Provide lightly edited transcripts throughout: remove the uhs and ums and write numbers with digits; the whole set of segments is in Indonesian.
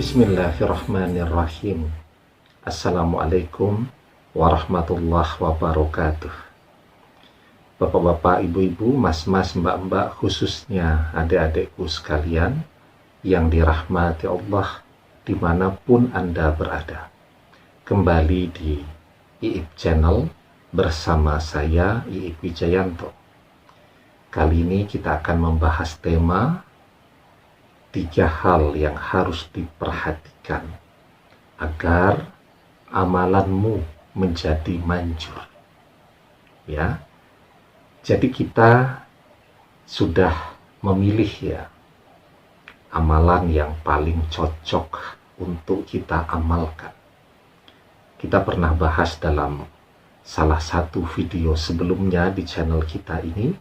Bismillahirrahmanirrahim. Assalamualaikum warahmatullahi wabarakatuh. Bapak-bapak, ibu-ibu, mas-mas, mbak-mbak, khususnya adik-adikku sekalian yang dirahmati Allah dimanapun Anda berada. Kembali di IIP Channel bersama saya, IIP Wijayanto. Kali ini kita akan membahas tema 3 hal yang harus diperhatikan agar amalanmu menjadi manjur. Ya. Jadi kita sudah memilih ya amalan yang paling cocok untuk kita amalkan. Kita pernah bahas dalam salah satu video sebelumnya di channel kita ini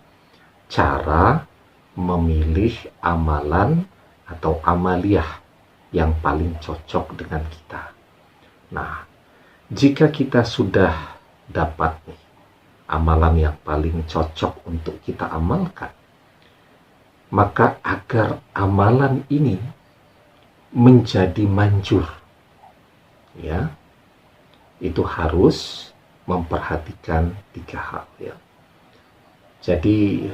cara memilih amalan atau amaliyah yang paling cocok dengan kita. Nah, jika kita sudah dapat nih amalan yang paling cocok untuk kita amalkan, maka agar amalan ini menjadi manjur, ya, itu harus memperhatikan 3 hal, ya. Jadi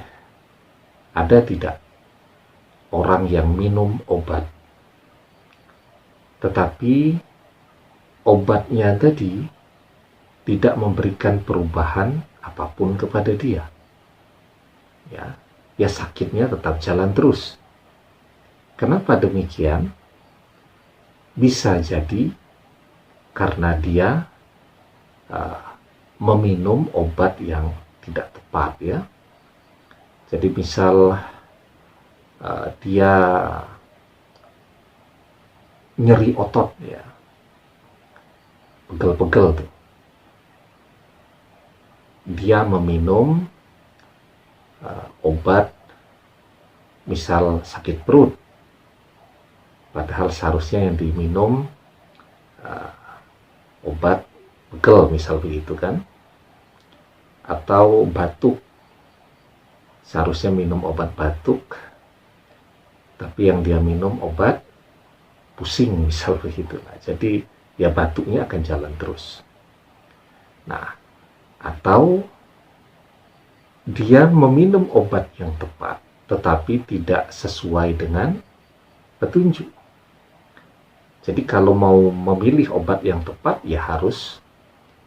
ada tidak orang yang minum obat, tetapi obatnya tadi tidak memberikan perubahan apapun kepada dia, ya sakitnya tetap jalan terus. Kenapa demikian? Bisa jadi karena dia meminum obat yang tidak tepat, ya. Jadi misal dia nyeri otot, ya, pegel-pegel tuh, dia meminum obat misal sakit perut, padahal seharusnya yang diminum obat pegel misal begitu kan, atau batuk, seharusnya minum obat batuk, tapi yang dia minum obat pusing misal begitu. Nah, jadi ya batuknya akan jalan terus. Nah, atau dia meminum obat yang tepat tetapi tidak sesuai dengan petunjuk. Jadi kalau mau memilih obat yang tepat ya harus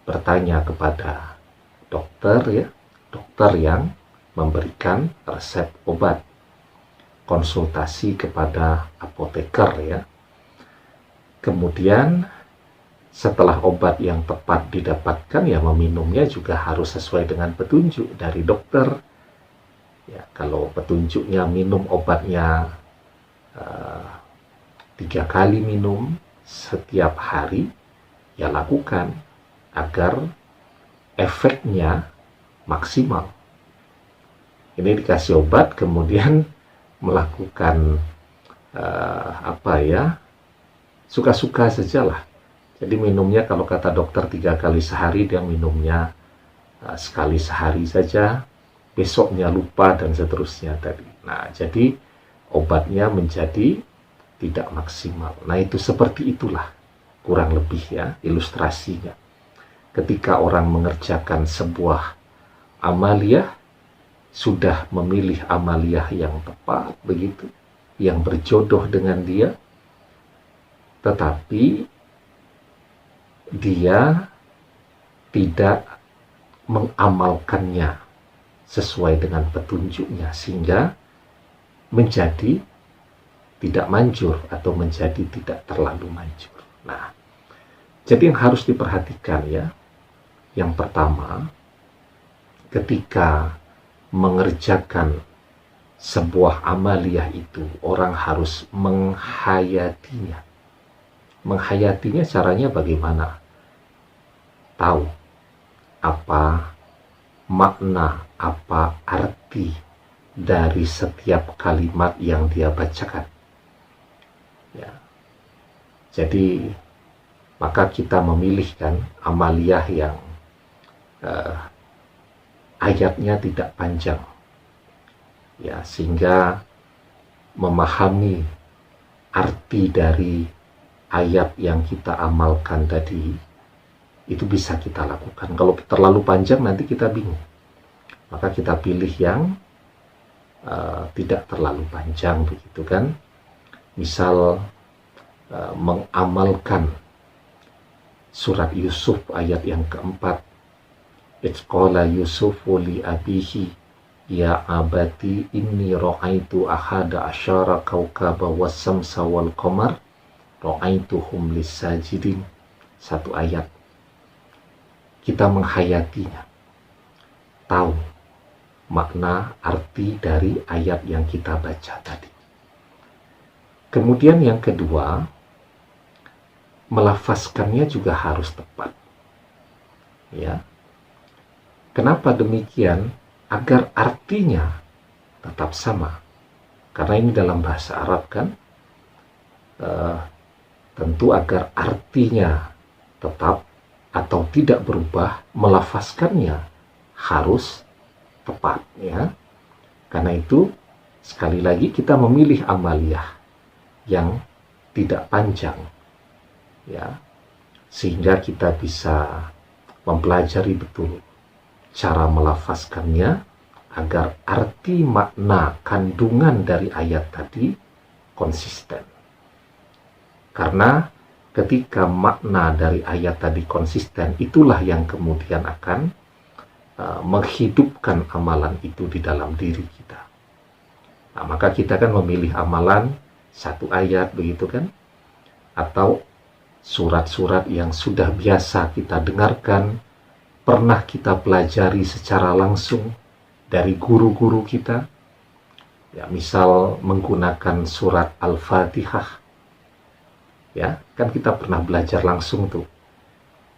bertanya kepada dokter, ya, dokter yang memberikan resep obat, konsultasi kepada apoteker, ya. Kemudian setelah obat yang tepat didapatkan, ya meminumnya juga harus sesuai dengan petunjuk dari dokter. Ya, kalau petunjuknya minum obatnya 3 kali minum setiap hari, ya lakukan agar efeknya maksimal. Ini dikasih obat kemudian melakukan suka-suka sajalah. Jadi minumnya kalau kata dokter 3 kali sehari, dia minumnya sekali sehari saja, besoknya lupa dan seterusnya tadi. Nah, jadi obatnya menjadi tidak maksimal. Nah, itu seperti itulah kurang lebih, ya, ilustrasinya. Ketika orang mengerjakan sebuah amaliyah, sudah memilih amaliyah yang tepat begitu, yang berjodoh dengan dia, tetapi dia tidak mengamalkannya sesuai dengan petunjuknya, sehingga menjadi tidak manjur atau menjadi tidak terlalu manjur. Nah, jadi yang harus diperhatikan, ya, yang pertama, ketika mengerjakan sebuah amaliyah itu orang harus menghayatinya. Menghayatinya caranya bagaimana? Tahu apa makna, apa arti dari setiap kalimat yang dia bacakan. Ya. Jadi maka kita memilihkan amaliyah yang ayatnya tidak panjang, ya, sehingga memahami arti dari ayat yang kita amalkan tadi itu bisa kita lakukan. Kalau terlalu panjang nanti kita bingung. Maka kita pilih yang tidak terlalu panjang, begitu kan. Misal mengamalkan surat Yusuf ayat yang keempat. Qala Yusufu li abihi ya abati inni ra'aitu ahada asyara kaukaba was-samsa wal qamar ra'aituhum lis-sajidin. Satu ayat. Kita menghayatinya, tahu makna arti dari ayat yang kita baca tadi. Kemudian yang kedua, melafazkannya juga harus tepat. Ya. Kenapa demikian? Agar artinya tetap sama. Karena ini dalam bahasa Arab kan, tentu agar artinya tetap atau tidak berubah, melafazkannya harus tepat, ya. Karena itu sekali lagi kita memilih amaliyah yang tidak panjang, ya, sehingga kita bisa mempelajari betul cara melafazkannya agar arti, makna, kandungan dari ayat tadi konsisten. Karena ketika makna dari ayat tadi konsisten, itulah yang kemudian akan menghidupkan amalan itu di dalam diri kita. Nah, maka kita kan memilih amalan satu ayat, begitu kan? Atau surat-surat yang sudah biasa kita dengarkan, pernah kita pelajari secara langsung dari guru-guru kita. Ya, misal menggunakan surat Al-Fatihah. Ya, kan kita pernah belajar langsung tuh.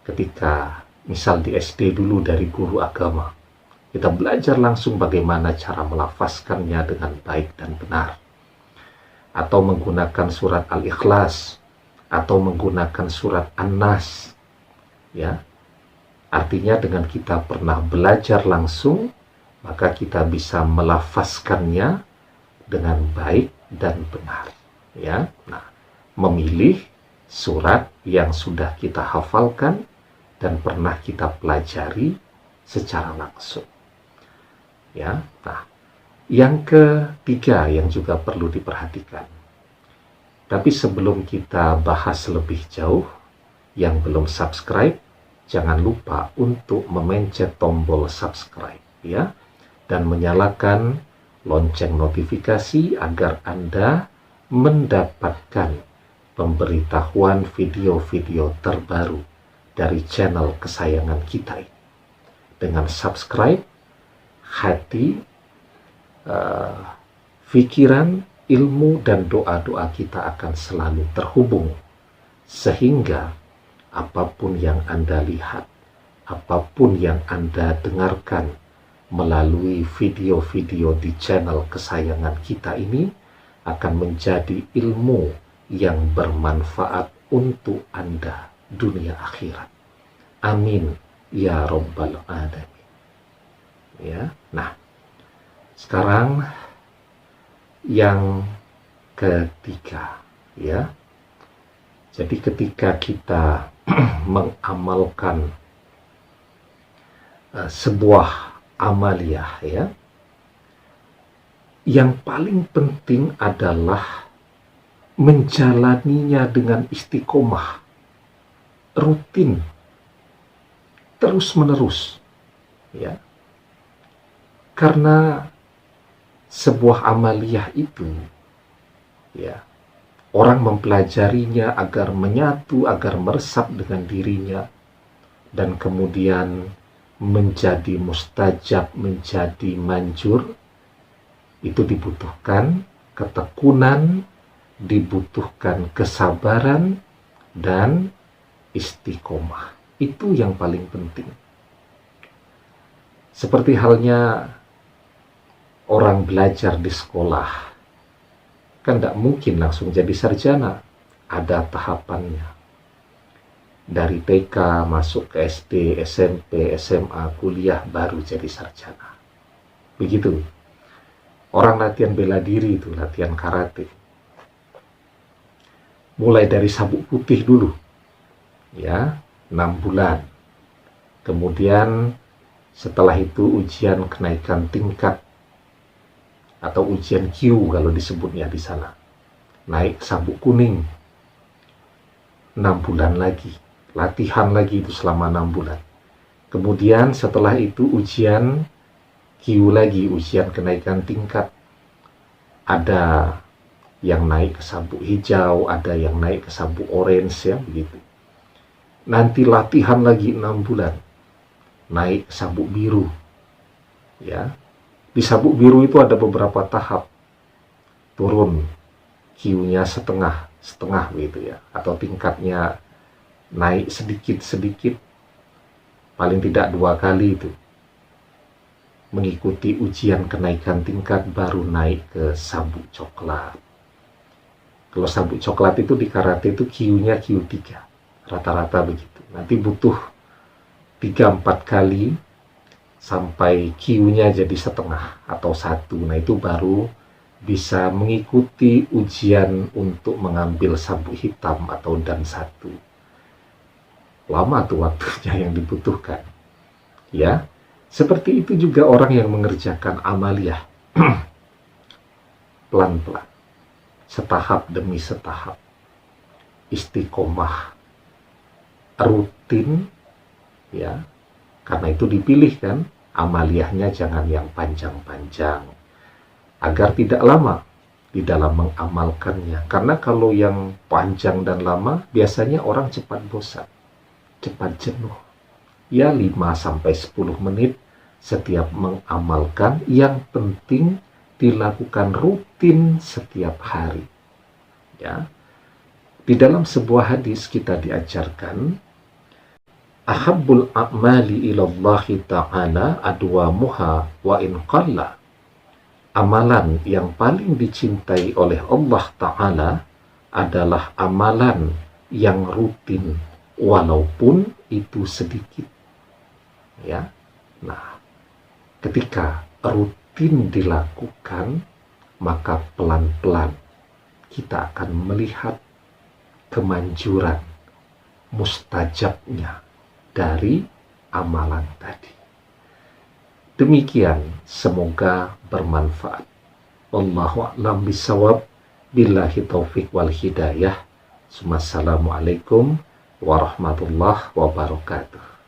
Ketika misal di SD dulu dari guru agama, kita belajar langsung bagaimana cara melafazkannya dengan baik dan benar. Atau menggunakan surat Al-Ikhlas, atau menggunakan surat An-Nas. Ya, artinya dengan kita pernah belajar langsung, maka kita bisa melafazkannya dengan baik dan benar. Ya, nah, memilih surat yang sudah kita hafalkan dan pernah kita pelajari secara langsung. Ya, nah, yang ketiga yang juga perlu diperhatikan. Tapi sebelum kita bahas lebih jauh, yang belum subscribe, jangan lupa untuk memencet tombol subscribe, ya, dan menyalakan lonceng notifikasi agar Anda mendapatkan pemberitahuan video-video terbaru dari channel kesayangan kita ini. Dengan subscribe, hati, pikiran, ilmu, dan doa-doa kita akan selalu terhubung. Sehingga apapun yang Anda lihat, apapun yang Anda dengarkan melalui video-video di channel kesayangan kita ini akan menjadi ilmu yang bermanfaat untuk Anda dunia akhirat. Amin ya Rabbal Alamin. Ya, nah, sekarang yang ketiga, ya. Jadi ketika kita mengamalkan sebuah amaliyah, ya, yang paling penting adalah menjalaninya dengan istiqomah, rutin, terus-menerus, ya. Karena sebuah amaliyah itu, ya, orang mempelajarinya agar menyatu, agar meresap dengan dirinya, dan kemudian menjadi mustajab, menjadi manjur. Itu dibutuhkan ketekunan, dibutuhkan kesabaran, dan istiqomah. Itu yang paling penting. Seperti halnya orang belajar di sekolah, kan tidak mungkin langsung jadi sarjana. Ada tahapannya. Dari TK masuk ke SD, SMP, SMA, kuliah, baru jadi sarjana. Begitu. Orang latihan bela diri itu, latihan karate. mulai dari sabuk putih dulu, ya, 6 bulan. Kemudian setelah itu ujian kenaikan tingkat atau ujian Q kalau disebutnya di sana. Naik sabuk kuning 6 bulan lagi, latihan lagi itu selama 6 bulan. Kemudian setelah itu ujian Q lagi, ujian kenaikan tingkat. Ada yang naik ke sabuk hijau, ada yang naik ke sabuk orange, ya begitu. Nanti latihan lagi 6 bulan, naik ke sabuk biru, ya. Di sabuk biru itu ada beberapa tahap, turun Q-nya setengah gitu ya, atau tingkatnya naik sedikit-sedikit, paling tidak 2 kali itu. Mengikuti ujian kenaikan tingkat baru naik ke sabuk coklat. Kalau sabuk coklat itu di karate itu Q-nya Q3, rata-rata begitu. Nanti butuh 3-4 kali sampai Q-nya jadi setengah atau 1. Nah itu baru bisa mengikuti ujian untuk mengambil sabuk hitam atau dan 1. Lama tuh waktunya yang dibutuhkan, ya. Seperti itu juga orang yang mengerjakan amaliyah pelan-pelan, setahap demi setahap, istiqomah, rutin, ya. Karena itu dipilih kan amaliyahnya jangan yang panjang-panjang, agar tidak lama di dalam mengamalkannya. Karena kalau yang panjang dan lama, biasanya orang cepat bosan, cepat jenuh. Ya 5-10 menit setiap mengamalkan, yang penting dilakukan rutin setiap hari. Ya. Di dalam sebuah hadis kita diajarkan, ahabbul a'mali ilallahi ta'ala adwamuha wa in qalla. Amalan yang paling dicintai oleh Allah Ta'ala adalah amalan yang rutin, walaupun itu sedikit. Ya, nah, ketika rutin dilakukan, maka pelan-pelan kita akan melihat kemanjuran, mustajabnya dari amalan tadi. Demikian, semoga bermanfaat. Wallahu a'lam bishawab. Billahi taufik wal hidayah. Assalamualaikum warahmatullahi wabarakatuh.